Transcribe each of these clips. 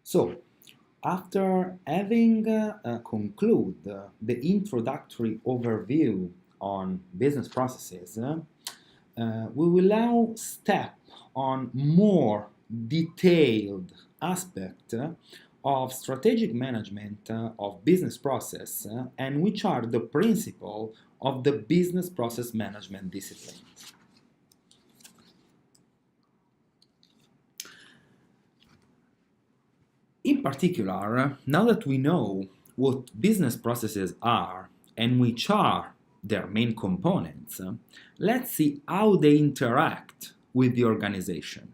So, after having concluded the introductory overview on business processes, we will now step on more detailed aspect of strategic management of business process and which are the principles of the business process management discipline. In particular, now that we know what business processes are and which are their main components, let's see how they interact with the organization.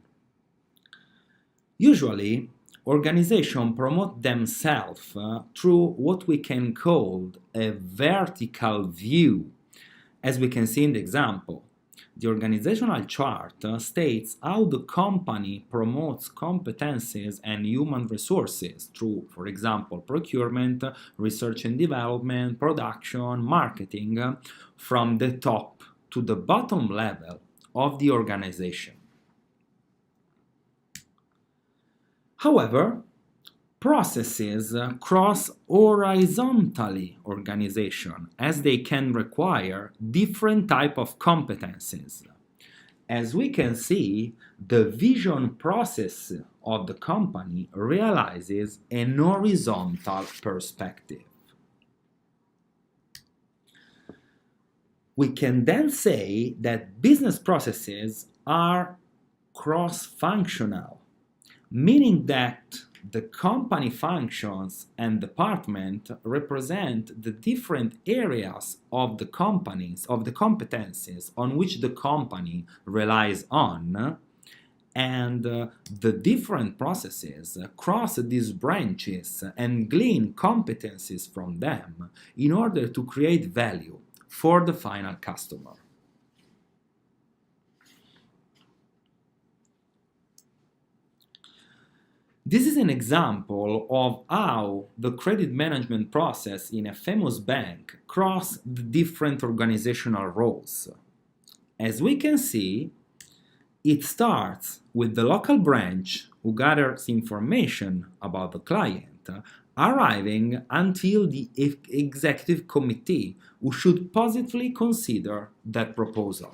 Usually, organizations promote themselves through what we can call a vertical view, as we can see in the example. The organizational chart states how the company promotes competencies and human resources through, for example, procurement, research and development, production, marketing, from the top to the bottom level of the organization. However, processes cross horizontally organization as they can require different type of competencies. As we can see, the vision process of the company realizes an horizontal perspective. We can then say that business processes are cross-functional, meaning that the company functions and department represent the different areas of the companies, of the competencies on which the company relies on, and the different processes cross these branches and glean competencies from them in order to create value for the final customer. This is an example of how the credit management process in a famous bank crosses the different organizational roles. As we can see, it starts with the local branch who gathers information about the client, arriving until the executive committee who should positively consider that proposal.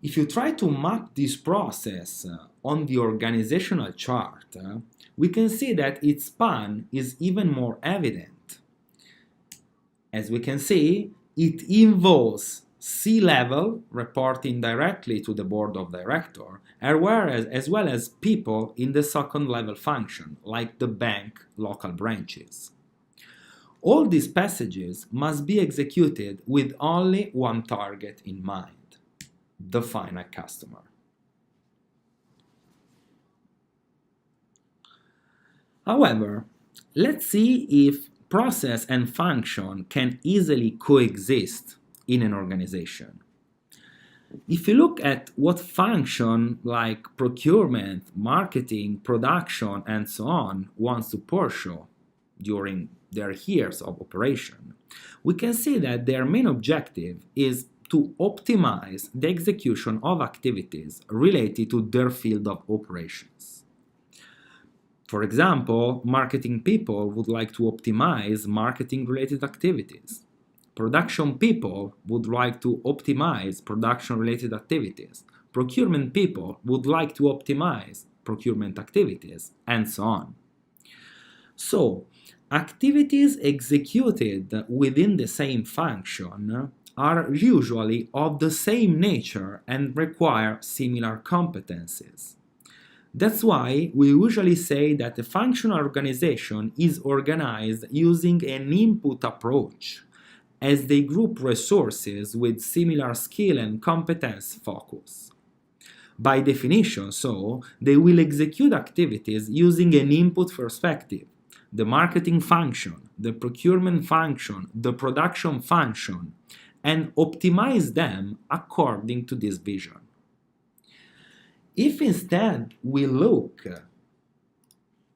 If you try to map this process on the organizational chart, we can see that its span is even more evident. As we can see, it involves C-level reporting directly to the board of directors, as well as people in the second level function, like the bank local branches. All these passages must be executed with only one target in mind: the final customer. However, let's see if process and function can easily coexist in an organization. If you look at what function like procurement, marketing, production, and so on wants to pursue during their years of operation, we can see that their main objective is to optimize the execution of activities related to their field of operations. For example, marketing people would like to optimize marketing-related activities. Production people would like to optimize production-related activities. Procurement people would like to optimize procurement activities, and so on. So, activities executed within the same function are usually of the same nature and require similar competencies. That's why we usually say that a functional organization is organized using an input approach, as they group resources with similar skill and competence focus. By definition, so, they will execute activities using an input perspective: the marketing function, the procurement function, the production function, and optimize them according to this vision. If instead we look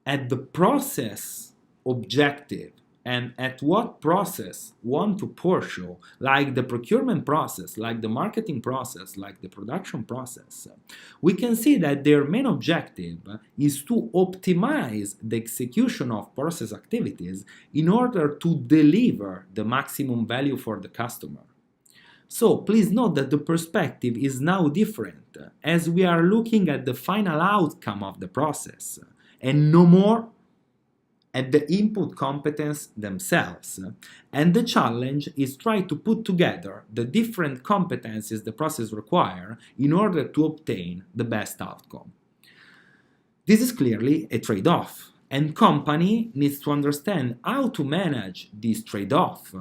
at the process objective and at what process want to pursue, like the procurement process, like the marketing process, like the production process, we can see that their main objective is to optimize the execution of process activities in order to deliver the maximum value for the customer. So please note that the perspective is now different, as we are looking at the final outcome of the process and no more at the input competence themselves. And the challenge is try to put together the different competencies the process require in order to obtain the best outcome. This is clearly a trade-off, and company needs to understand how to manage this trade-off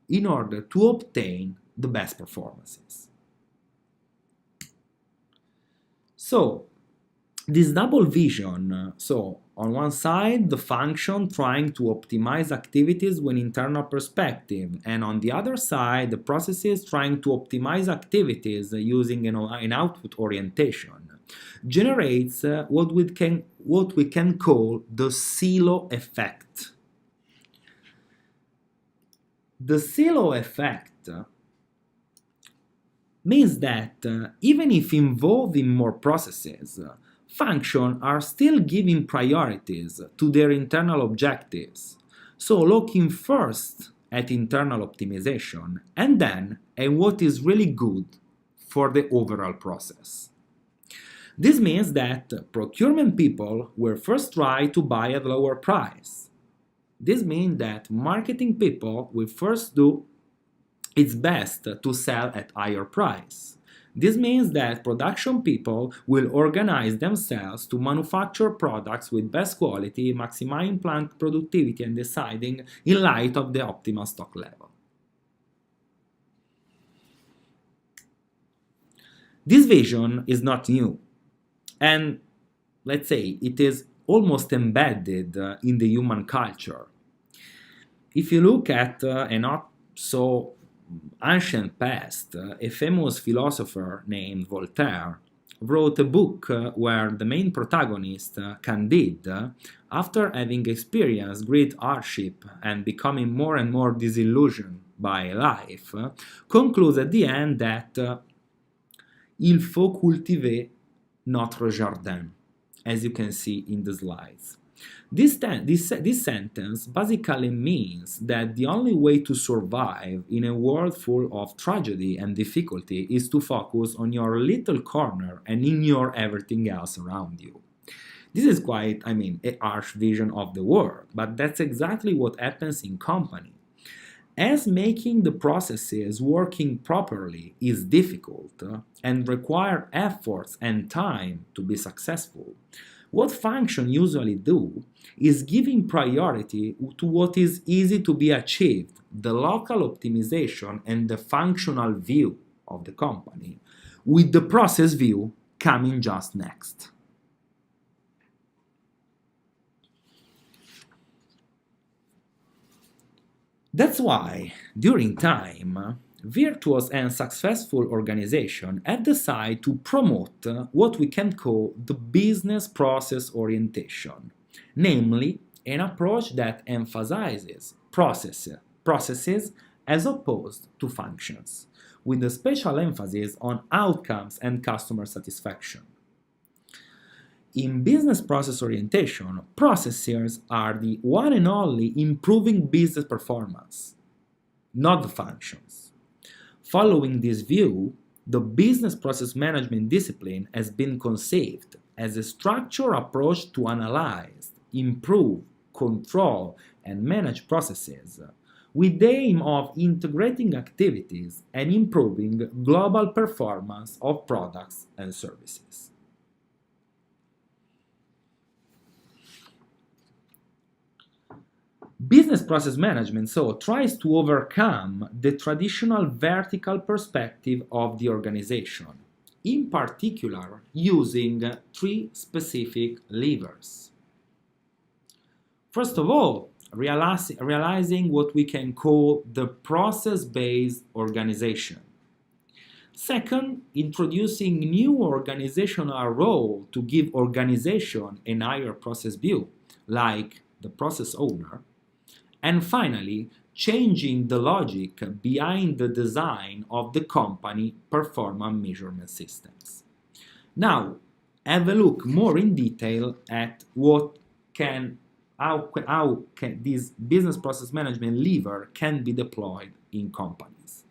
in order to obtain the best performances. So, this double vision, so on one side, the function trying to optimize activities with internal perspective, and on the other side, the processes trying to optimize activities using an output orientation, generates what we can call the silo effect. The silo effect means that even if involved in more processes, functions are still giving priorities to their internal objectives, so looking first at internal optimization and then at what is really good for the overall process. This means that procurement people will first try to buy at a lower price. This means that marketing people will first do its best to sell at higher price. This means that production people will organize themselves to manufacture products with best quality, maximizing plant productivity and deciding in light of the optimal stock level. This vision is not new, and let's say it is almost embedded in the human culture. If you look at a not so ancient past, a famous philosopher named Voltaire wrote a book where the main protagonist, Candide, after having experienced great hardship and becoming more and more disillusioned by life, concludes at the end that il faut cultiver notre jardin, as you can see in the slides. This sentence basically means that the only way to survive in a world full of tragedy and difficulty is to focus on your little corner and ignore everything else around you. This is quite, a harsh vision of the world, but that's exactly what happens in company. As making the processes working properly is difficult and require efforts and time to be successful, what functions usually do is giving priority to what is easy to be achieved, the local optimization and the functional view of the company, with the process view coming just next. That's why, during time, virtuous and successful organizations have decided to promote what we can call the business process orientation, namely an approach that emphasizes processes as opposed to functions, with a special emphasis on outcomes and customer satisfaction. In business process orientation, processes are the one and only improving business performance, not the functions. Following this view, the business process management discipline has been conceived as a structured approach to analyze, improve, control, and manage processes, with the aim of integrating activities and improving global performance of products and services. Business process management tries to overcome the traditional vertical perspective of the organization, in particular using three specific levers. First of all, realizing what we can call the process-based organization. Second, introducing new organizational role to give organization a higher process view, like the process owner. And finally, changing the logic behind the design of the company performance measurement systems. Now, have a look more in detail at how can this business process management lever can be deployed in companies.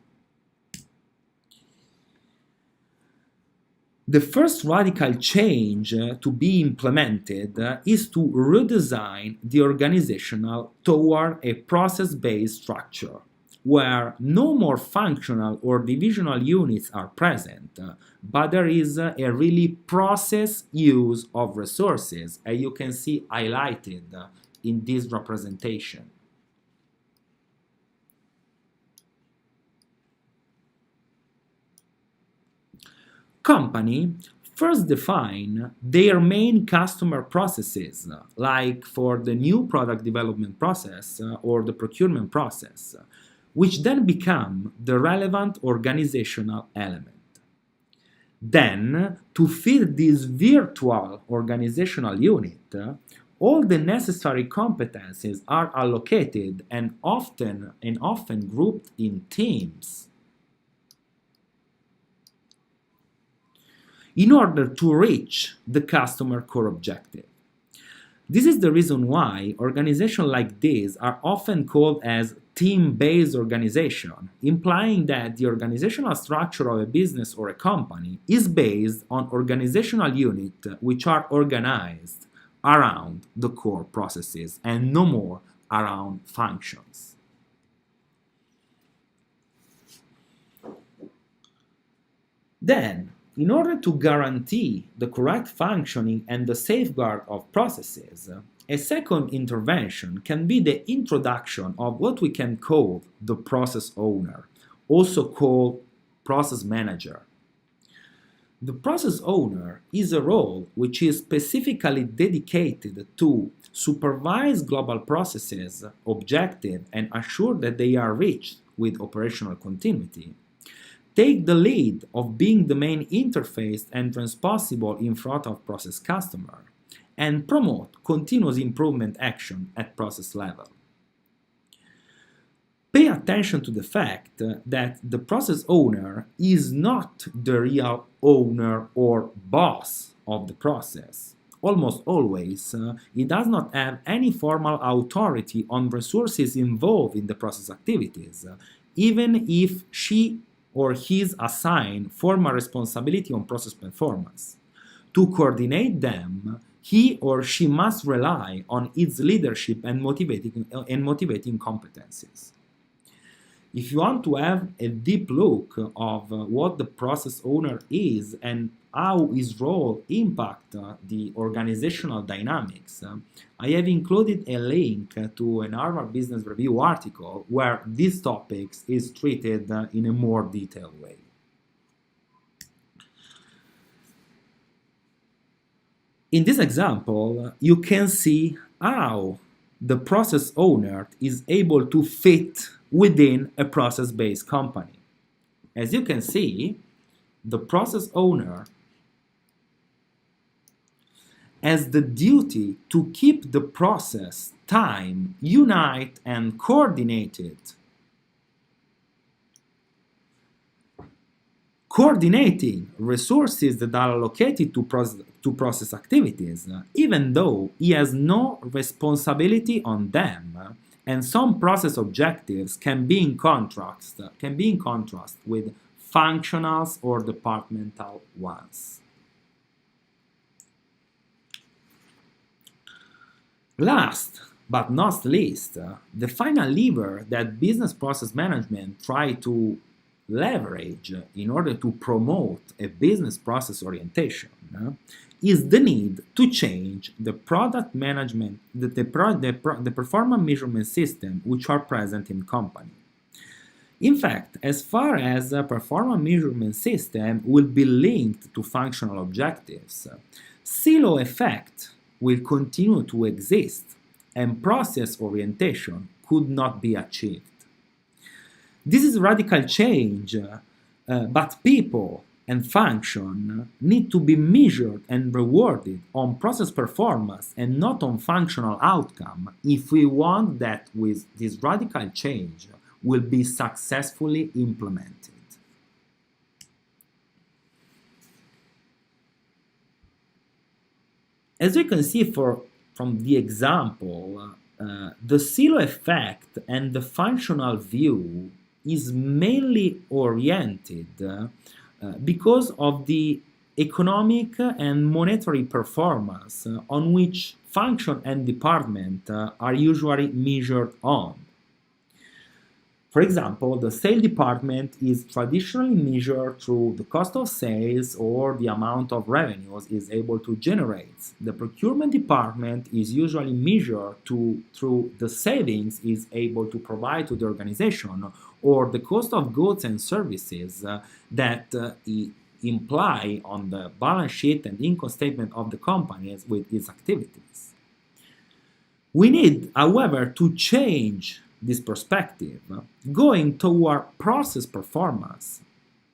The first radical change to be implemented is to redesign the organizational toward a process-based structure, where no more functional or divisional units are present, but there is a really process use of resources, as you can see highlighted in this representation. Company first define their main customer processes, like for the new product development process or the procurement process, which then become the relevant organizational element. Then, to fit this virtual organizational unit, all the necessary competencies are allocated and often grouped in teams in order to reach the customer core objective. This is the reason why organizations like this are often called as team-based organization, implying that the organizational structure of a business or a company is based on organizational units which are organized around the core processes and no more around functions. Then, in order to guarantee the correct functioning and the safeguard of processes, a second intervention can be the introduction of what we can call the process owner, also called process manager. The process owner is a role which is specifically dedicated to supervise global processes, objectives, and assure that they are reached with operational continuity, take the lead of being the main interface and transposable in front of process customer, and promote continuous improvement action at process level. Pay attention to the fact that the process owner is not the real owner or boss of the process. Almost always, he does not have any formal authority on resources involved in the process activities, even if she or he is assigned formal responsibility on process performance. To coordinate them, he or she must rely on its leadership and motivating competencies. If you want to have a deep look of what the process owner is and how his role impacts the organizational dynamics, I have included a link to an Harvard Business Review article where this topic is treated in a more detailed way. In this example, you can see how the process owner is able to fit within a process-based company. As you can see, the process owner has the duty to keep the process time, unite and coordinated. Coordinating resources that are allocated to process activities, even though he has no responsibility on them, and some process objectives can be in contrast with functional or departmental ones. Last but not least, the final lever that business process management try to leverage in order to promote a business process orientation is the need to change the product management, the performance measurement system which are present in company. In fact, as far as a performance measurement system will be linked to functional objectives, silo effect will continue to exist and process orientation could not be achieved. This is radical change, but people and function need to be measured and rewarded on process performance and not on functional outcome if we want that with this radical change will be successfully implemented. As you can see from the example, the silo effect and the functional view is mainly oriented because of the economic and monetary performance on which function and department are usually measured on. For example, the sales department is traditionally measured through the cost of sales or the amount of revenues it is able to generate. The procurement department is usually measured through the savings it is able to provide to the organization or the cost of goods and services that imply on the balance sheet and income statement of the companies with its activities. We need, however, to change this perspective, going toward process performance,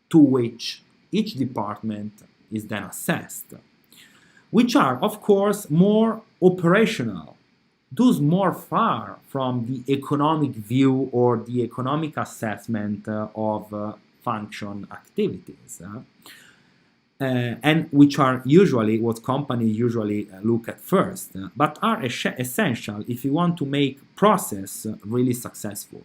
to which each department is then assessed, which are, of course, more operational, thus more far from the economic view or the economic assessment of function activities. And which are usually what companies usually look at first, but are essential if you want to make process really successful.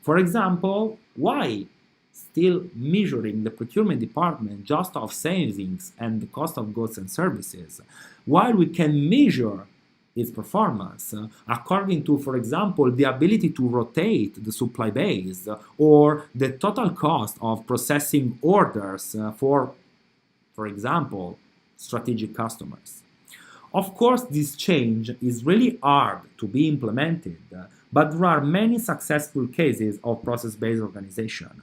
For example, why still measuring the procurement department just of savings and the cost of goods and services, while we can measure its performance according to, for example, the ability to rotate the supply base or the total cost of processing orders for example, strategic customers. Of course, this change is really hard to be implemented, but there are many successful cases of process-based organization.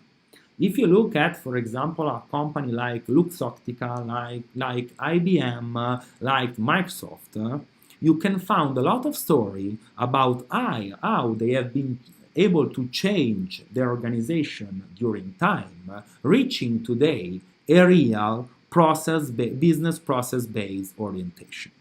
If you look at, for example, a company like Luxottica, like IBM, like Microsoft, you can find a lot of story about how they have been able to change their organization during time, reaching today a real business process-based orientation.